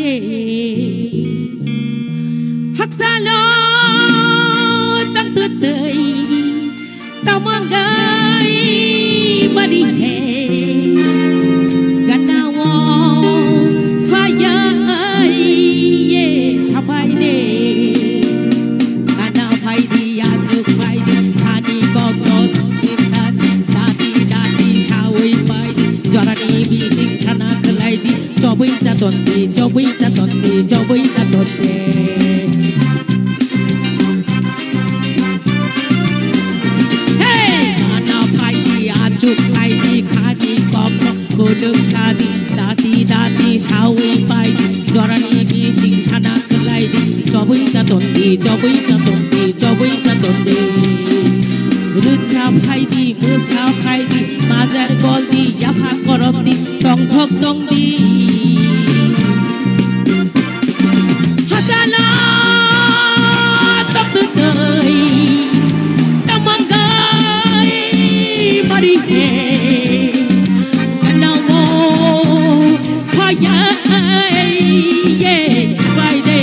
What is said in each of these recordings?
đê hắc xa lo tăng tư tươi tao mang gái mà đi hè gần nào phải ai ye sao phải đê gần nào phải đi à chưa phải đi thani có Jorani bising chana kelai di cobi jaton di cobi jaton di cobi jaton di Hey mana phai di achuk phai di khani kok koduk sadi dati sawi phai di Jorani bising chana kelai di cobi jaton di cobi jaton di cobi jaton di Rucha phai di musa phai di Mazar gol di yafa korop di tong thok tong di Hasala tok tu tơi Tong manggai mari he Kanau mo phayai ye vai de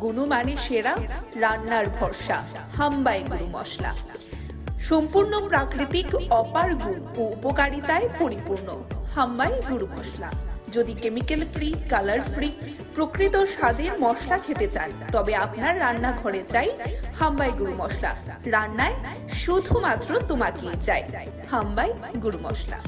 গুণমানে সেরা রান্নার ভরসা হাম্বাই গুরু মশলা সম্পূর্ণ প্রাকৃতিক, অপার গুণ ও উপকারিতায় পরিপূর্ণ হাম্বাই গুঁড়ো মশলা। যদি কেমিক্যাল ফ্রি, কালার ফ্রি, প্রকৃত স্বাদের মশলা খেতে চান, তবে আপনার রান্নাঘরে চাই হাম্বাই গুঁড়ো মশলা। রান্নায় শুধুমাত্র তোমাকেই চাই হাম্বাই গুঁড়ো মশলা।